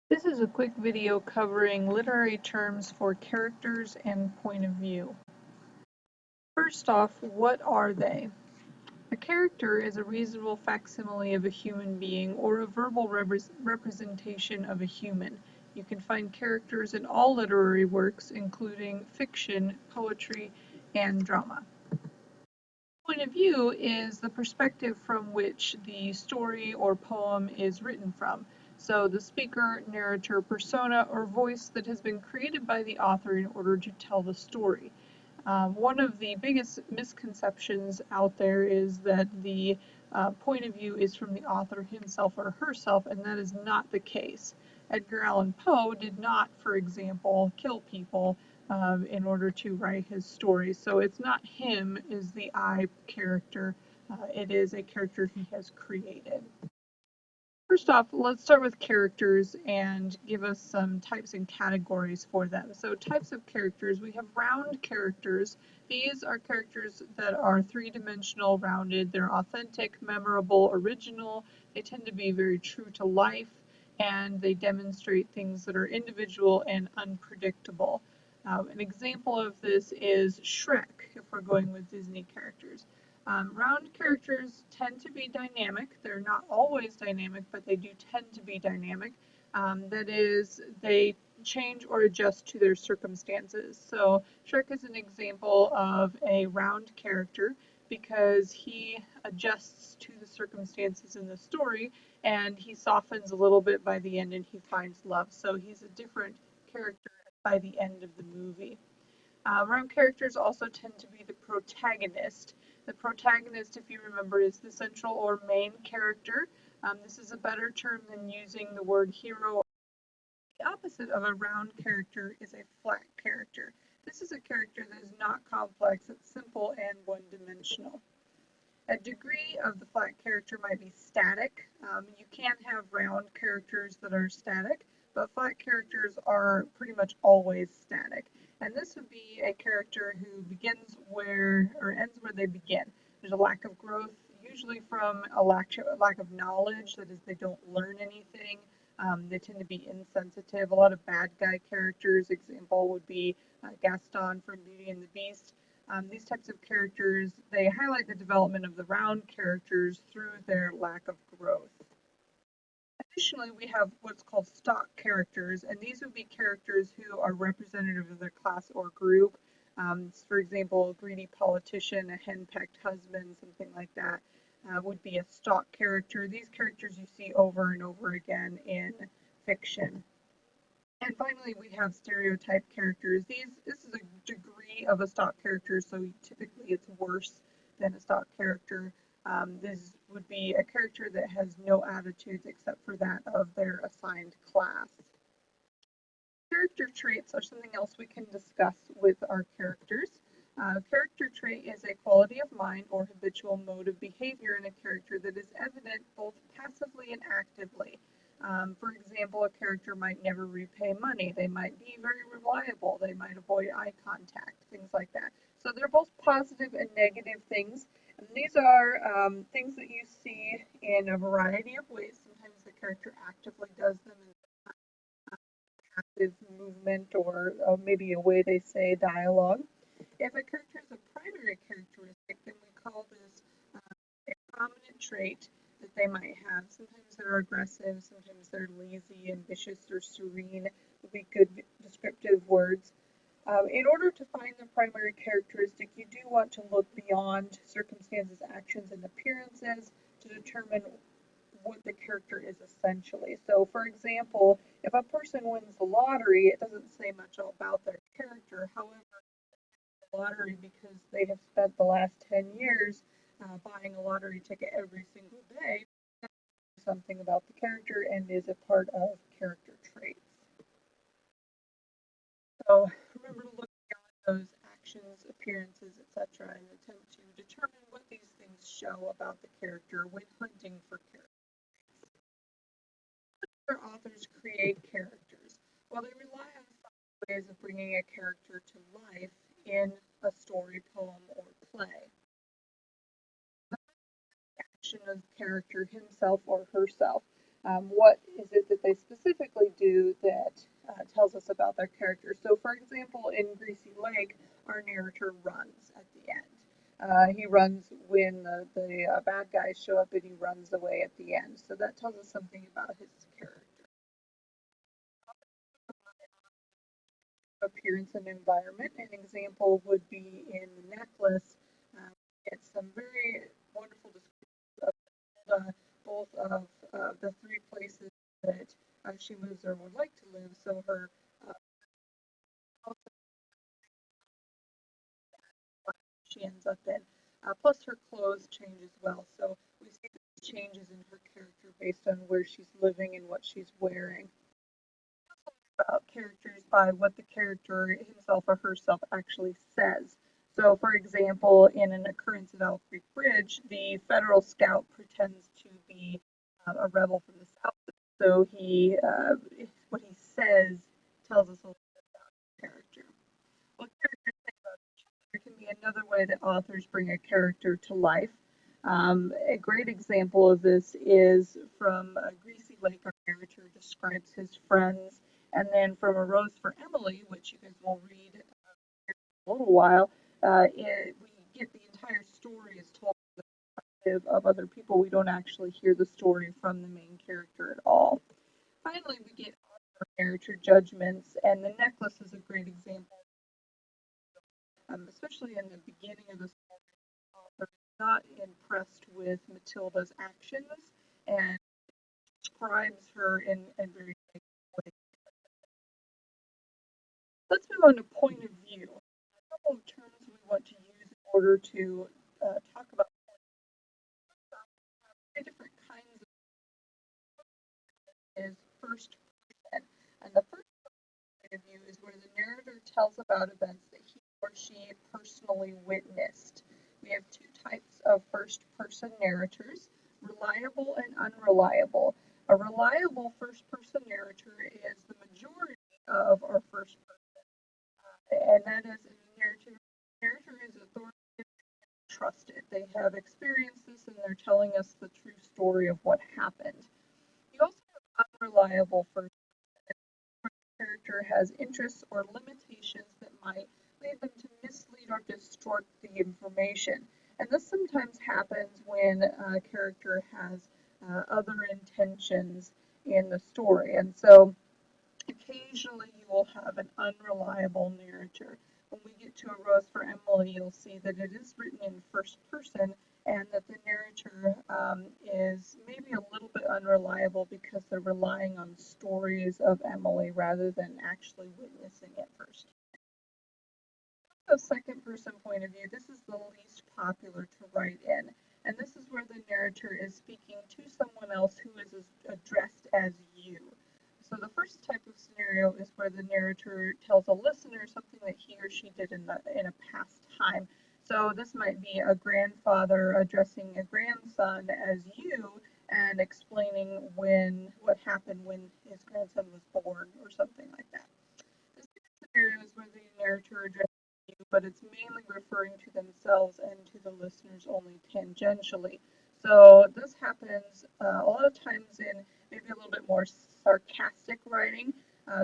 This is a quick video covering literary terms for characters and point of view. First off, what are they? A character is a reasonable facsimile of a human being or a verbal representation of a human. You can find characters in all literary works, including fiction, poetry, and drama. Point of view is the perspective from which the story or poem is written from. So the speaker, narrator, persona, or voice that has been created by the author in order to tell the story. One of the biggest misconceptions out there is that the point of view is from the author himself or herself, and that is not the case. Edgar Allan Poe did not, for example, kill people in order to write his story. So it's not him is the I character, it is a character he has created. First off, let's start with characters and give us some types and categories for them. So types of characters, we have round characters. These are characters that are three-dimensional, rounded. They're authentic, memorable, original. They tend to be very true to life, and they demonstrate things that are individual and unpredictable. An example of this is Shrek, if we're going with Disney characters. Round characters tend to be dynamic. They're not always dynamic, but they do tend to be dynamic. That is, they change or adjust to their circumstances. So Shrek is an example of a round character because he adjusts to the circumstances in the story and he softens a little bit by the end and he finds love. So he's a different character by the end of the movie. Round characters also tend to be the protagonist. The protagonist, if you remember, is the central or main character. This is a better term than using the word hero. The opposite of a round character is a flat character. This is a character that is not complex, it's simple and one-dimensional. A degree of the flat character might be static. You can have round characters that are static, but flat characters are pretty much always static. And this would be a character who begins where or ends where they begin. There's a lack of growth, usually from a lack of knowledge, that is, they don't learn anything. They tend to be insensitive. A lot of bad guy characters, example would be Gaston from Beauty and the Beast. These types of characters, they highlight the development of the round characters through their lack of growth. Additionally, we have what's called stock characters, and these would be characters who are representative of their class or group. For example, a greedy politician, a henpecked husband, something like that would be a stock character. These characters you see over and over again in fiction. And finally, we have stereotype characters. This is a degree of a stock character, so typically it's worse than a stock character. This would be a character that has no attitudes except for that of their assigned class. Character traits are something else we can discuss with our characters. Character trait is a quality of mind or habitual mode of behavior in a character that is evident both passively and actively. For example, a character might never repay money. They might be very reliable. They might avoid eye contact, things like that. So they're both positive and negative things. And these are things that you see in a variety of ways. Sometimes the character actively does them in passive movement or maybe a way they say dialogue. If a character is a primary characteristic, then we call this a prominent trait that they might have. Sometimes they're aggressive, sometimes they're lazy, ambitious, or serene would be good descriptive words. In order to find the primary characteristic, you do want to look beyond circumstances, actions, and appearances to determine what the character is essentially. So, for example, if a person wins the lottery, it doesn't say much about their character. However, the lottery because they have spent the last 10 years buying a lottery ticket every single day, something about the character and is a part of character traits. So remember to look beyond those actions, appearances, etc., and attempt to determine what these things show about the character when hunting for characters. Other authors create characters. While they rely on ways of bringing a character to life in a story, poem, or play. Action of character himself or herself. What is it that they specifically do about their character. So, for example, in Greasy Lake, our narrator runs at the end. He runs when the bad guys show up and he runs away at the end. So that tells us something about his character. Appearance and environment. An example would be in The Necklace. It's some very wonderful descriptions of both of the three places that she moves or would like to live. So her house she ends up in, plus her clothes change as well. So we see the changes in her character based on where she's living and what she's wearing. About characters by what the character himself or herself actually says. So, for example, in an occurrence at Owl Creek Bridge, the Federal Scout pretends to be a rebel from the South. So what he says tells us a little bit about his character. What characters say about each other can be another way that authors bring a character to life. A great example of this is from Greasy Lake. Our narrator describes his friends, and then from A Rose for Emily, which you guys will read in a little while, we get the entire story is told from the perspective of other people. We don't actually hear the story from the main character at all. Finally, we get author narrator judgments, and The Necklace is a great example, especially in the beginning of the story. The author is not impressed with Matilda's actions and describes her in a very negative way. Let's move on to point of view. A couple of terms we want to use in order to talk about three different kinds of is first person. And the first point of view is where the narrator tells about events that he or she personally witnessed. We have two types of first person narrators, reliable and unreliable. A reliable first person narrator is the majority of our first person, and that is a narrator is authoritative and trusted. They have experienced this and they're telling us the true story of what happened. You also have unreliable first person, where the character has interests or limitations that might lead them to mislead or distort the information. And this sometimes happens when a character has other intentions in the story. And so occasionally you will have an unreliable narrator. When we get to A Rose for Emily, you'll see that it is written in first person and that the narrator is maybe a little bit unreliable because they're relying on stories of Emily rather than actually witnessing it first. The second person point of view, this is the least popular to write in. And this is where the narrator is speaking to someone else who is addressed as you. So the first type of scenario is where the narrator tells a listener something that he or she did in a past time. So this might be a grandfather addressing a grandson as you and explaining what happened when his grandson was born or something like that. The second scenario is where the narrator addresses you, but it's mainly referring to themselves and to the listeners only tangentially. So this happens a lot of times in maybe a little bit more sarcastic writing.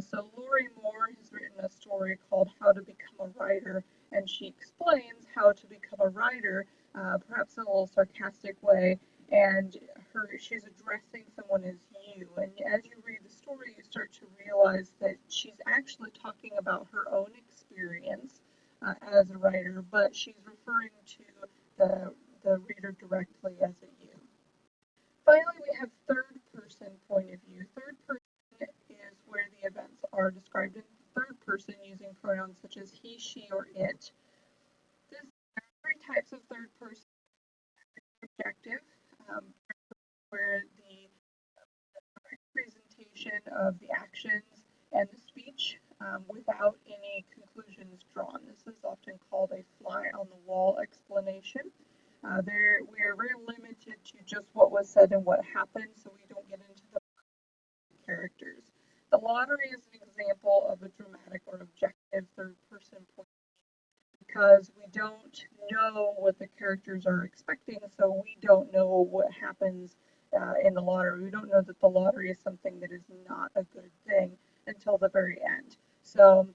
So Lori Moore has written a story called How to Become a Writer, and she explains how to become a writer, perhaps in a little sarcastic way, and she's addressing someone as you. And as you read the story, you start to realize that she's actually talking about her own experience as a writer, but she's referring to the reader directly as a you. Finally, we have third person point of view. Third person is where the events are described in third person using pronouns such as he, she, or it. There are three types of third person: objective, um, where the direct presentation of the actions and the speech without any conclusions drawn. This is often called a fly on the wall explanation. We are very limited to just what was said and what happened, so we don't get into the characters. The lottery is an example of a dramatic or objective third person point because we don't know what the characters are expecting, so we don't know what happens in the lottery. We don't know that the lottery is something that is not a good thing until the very end. So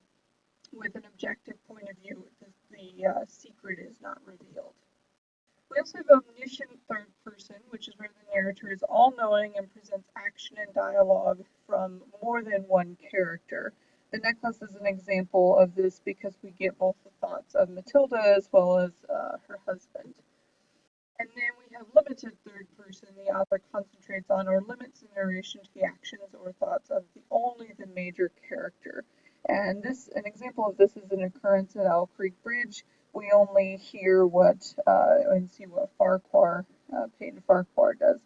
with an objective point of view, the secret is not revealed. We also have omniscient third person, which is where the narrator is all-knowing and presents action and dialogue from more than one character. The necklace is an example of this because we get both the thoughts of Matilda as well as her husband. And then we have limited third person. The author concentrates on or limits the narration to the actions or thoughts of only the major character. And an example of this is an occurrence at Owl Creek Bridge. We only hear and see what Peyton Farquhar does.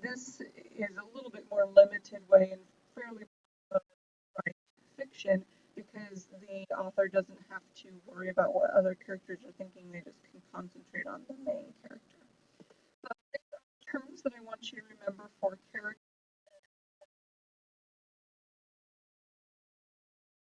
This is a little bit more limited way and fairly right fiction because the author doesn't have to worry about what other characters are thinking. They just can concentrate on the main character. So, terms that I want you to remember for character